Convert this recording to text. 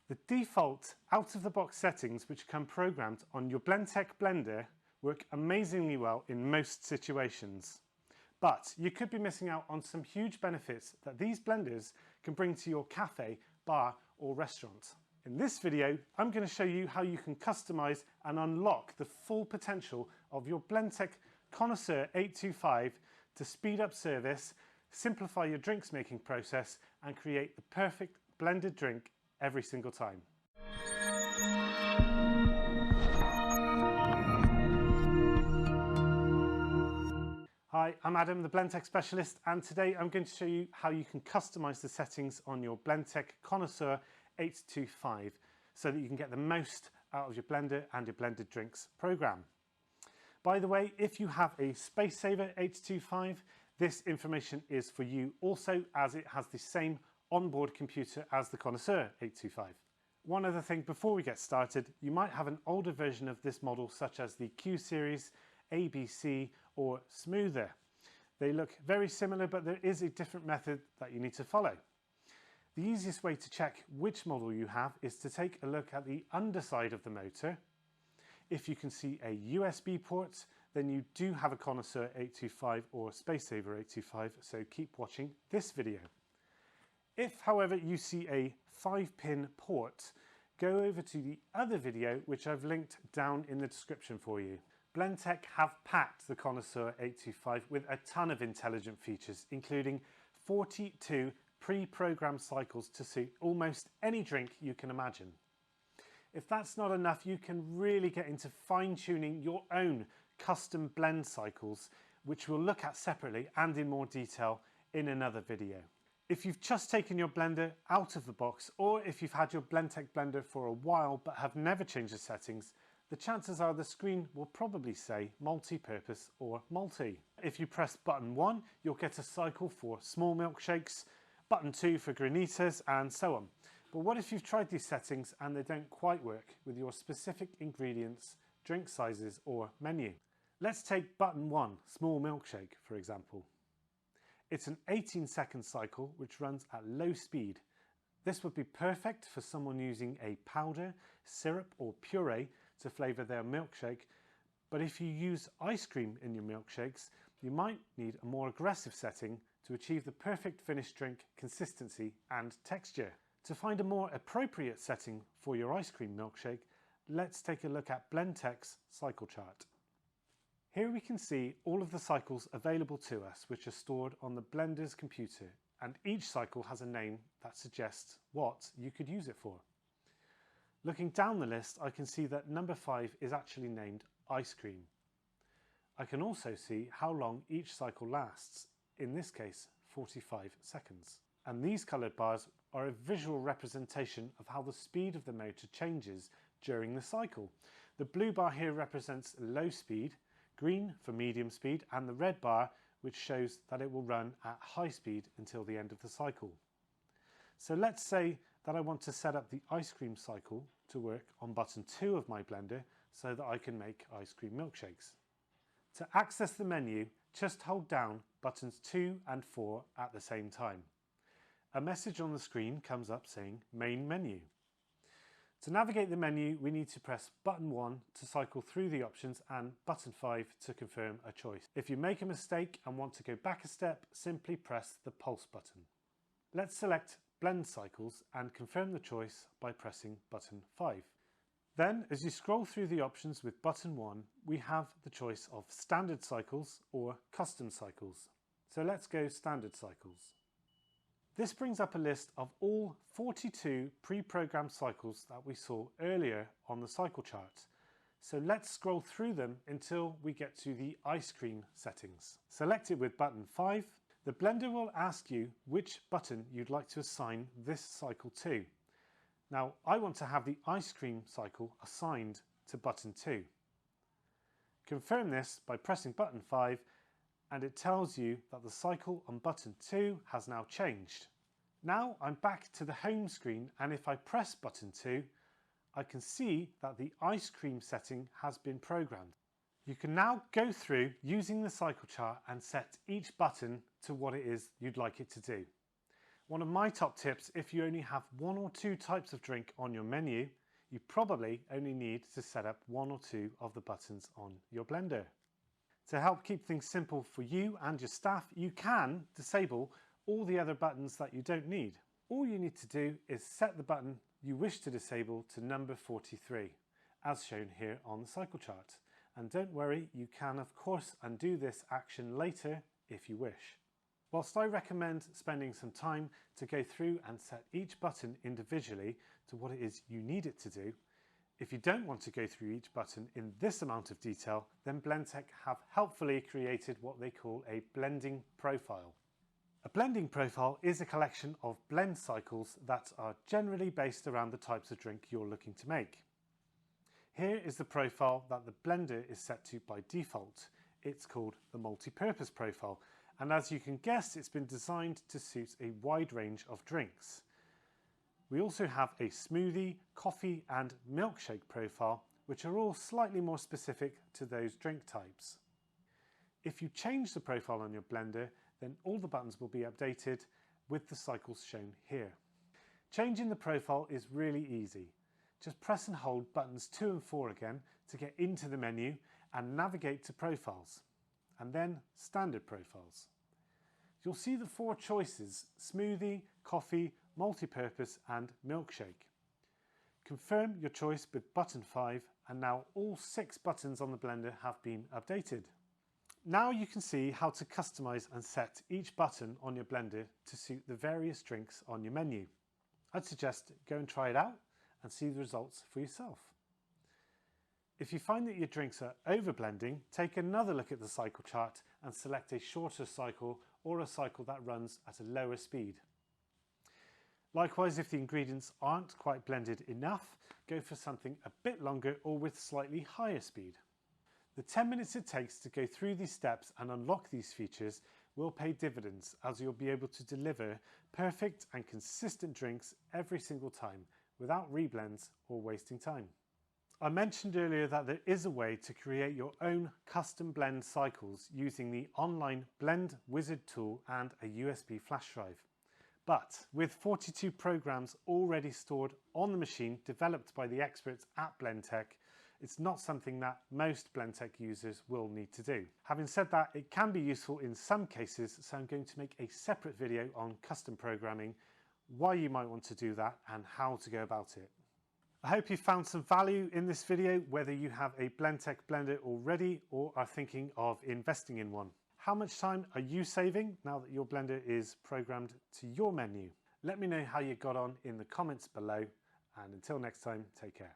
The default out-of-the-box settings which come programmed on your Blendtec blender work amazingly well in most situations. But you could be missing out on some huge benefits that these blenders can bring to your cafe, bar or restaurant. In this video, I'm going to show you how you can customize and unlock the full potential of your Blendtec Connoisseur 825 to speed up service, simplify your drinks making process and create the perfect blended drink every single time. Hi, I'm Adam, the Blendtec specialist, and today I'm going to show you how you can customize the settings on your Blendtec Connoisseur 825 so that you can get the most out of your blender and your blended drinks program. By the way, if you have a SpaceSaver 825, this information is for you also, as it has the same onboard computer as the Connoisseur 825. One other thing before we get started, you might have an older version of this model such as the Q series, ABC or Smoother. They look very similar, but there is a different method that you need to follow. The easiest way to check which model you have is to take a look at the underside of the motor. If you can see a USB port, then you do have a Connoisseur 825 or SpaceSaver 825, so keep watching this video. If, however, you see a 5-pin port, go over to the other video which I've linked down in the description for you. Blendtec have packed the Connoisseur 825 with a ton of intelligent features, including 42 pre-programmed cycles to suit almost any drink you can imagine. If that's not enough, you can really get into fine-tuning your own custom blend cycles, which we'll look at separately and in more detail in another video. If you've just taken your blender out of the box, or if you've had your Blendtec blender for a while but have never changed the settings, the chances are the screen will probably say multi-purpose or multi. If you press button 1, you'll get a cycle for small milkshakes, button 2 for granitas and so on. But what if you've tried these settings and they don't quite work with your specific ingredients, drink sizes or menu? Let's take button 1, small milkshake, for example. It's an 18-second cycle which runs at low speed. This would be perfect for someone using a powder, syrup or puree to flavour their milkshake, but if you use ice cream in your milkshakes, you might need a more aggressive setting to achieve the perfect finished drink consistency and texture. To find a more appropriate setting for your ice cream milkshake, let's take a look at Blendtec's cycle chart. Here we can see all of the cycles available to us which are stored on the blender's computer, and each cycle has a name that suggests what you could use it for. Looking down the list, I can see that number 5 is actually named ice cream. I can also see how long each cycle lasts, in this case 45 seconds. And these coloured bars are a visual representation of how the speed of the motor changes during the cycle. The blue bar here represents low speed, green for medium speed, and the red bar which shows that it will run at high speed until the end of the cycle. So let's say that I want to set up the ice cream cycle to work on button 2 of my blender so that I can make ice cream milkshakes. To access the menu, just hold down buttons 2 and 4 at the same time. A message on the screen comes up saying Main Menu. To navigate the menu, we need to press button 1 to cycle through the options and button 5 to confirm a choice. If you make a mistake and want to go back a step, simply press the pulse button. Let's select Blend Cycles and confirm the choice by pressing button 5. Then, as you scroll through the options with button 1, we have the choice of Standard Cycles or Custom Cycles. So let's go Standard Cycles. This brings up a list of all 42 pre-programmed cycles that we saw earlier on the cycle chart. So let's scroll through them until we get to the ice cream settings. Select it with button 5. The blender will ask you which button you'd like to assign this cycle to. Now, I want to have the ice cream cycle assigned to button 2. Confirm this by pressing button 5, and it tells you that the cycle on button 2 has now changed. Now I'm back to the home screen, and if I press button 2, I can see that the ice cream setting has been programmed. You can now go through using the cycle chart and set each button to what it is you'd like it to do. One of my top tips, if you only have 1 or 2 types of drink on your menu, you probably only need to set up 1 or 2 of the buttons on your blender. To help keep things simple for you and your staff, you can disable all the other buttons that you don't need. All you need to do is set the button you wish to disable to number 43, as shown here on the cycle chart. And don't worry, you can of course undo this action later if you wish. Whilst I recommend spending some time to go through and set each button individually to what it is you need it to do, if you don't want to go through each button in this amount of detail, then Blendtec have helpfully created what they call a blending profile. A blending profile is a collection of blend cycles that are generally based around the types of drink you're looking to make. Here is the profile that the blender is set to by default. It's called the multi-purpose profile, and as you can guess, it's been designed to suit a wide range of drinks. We also have a smoothie, coffee and milkshake profile, which are all slightly more specific to those drink types. If you change the profile on your blender, then all the buttons will be updated with the cycles shown here. Changing the profile is really easy. Just press and hold buttons 2 and 4 again to get into the menu and navigate to profiles, and then standard profiles. You'll see the 4 choices: smoothie, coffee, multi-purpose and milkshake. Confirm your choice with button 5, and now all 6 buttons on the blender have been updated. Now you can see how to customize and set each button on your blender to suit the various drinks on your menu. I'd suggest go and try it out and see the results for yourself. If you find that your drinks are over blending, take another look at the cycle chart and select a shorter cycle or a cycle that runs at a lower speed. Likewise, if the ingredients aren't quite blended enough, go for something a bit longer or with slightly higher speed. The 10 minutes it takes to go through these steps and unlock these features will pay dividends, as you'll be able to deliver perfect and consistent drinks every single time without reblends or wasting time. I mentioned earlier that there is a way to create your own custom blend cycles using the online Blend Wizard tool and a USB flash drive. But with 42 programs already stored on the machine developed by the experts at Blendtec, it's not something that most Blendtec users will need to do. Having said that, it can be useful in some cases, so I'm going to make a separate video on custom programming, why you might want to do that and how to go about it. I hope you found some value in this video, whether you have a Blendtec blender already or are thinking of investing in one. How much time are you saving now that your blender is programmed to your menu? Let me know how you got on in the comments below, and until next time, take care.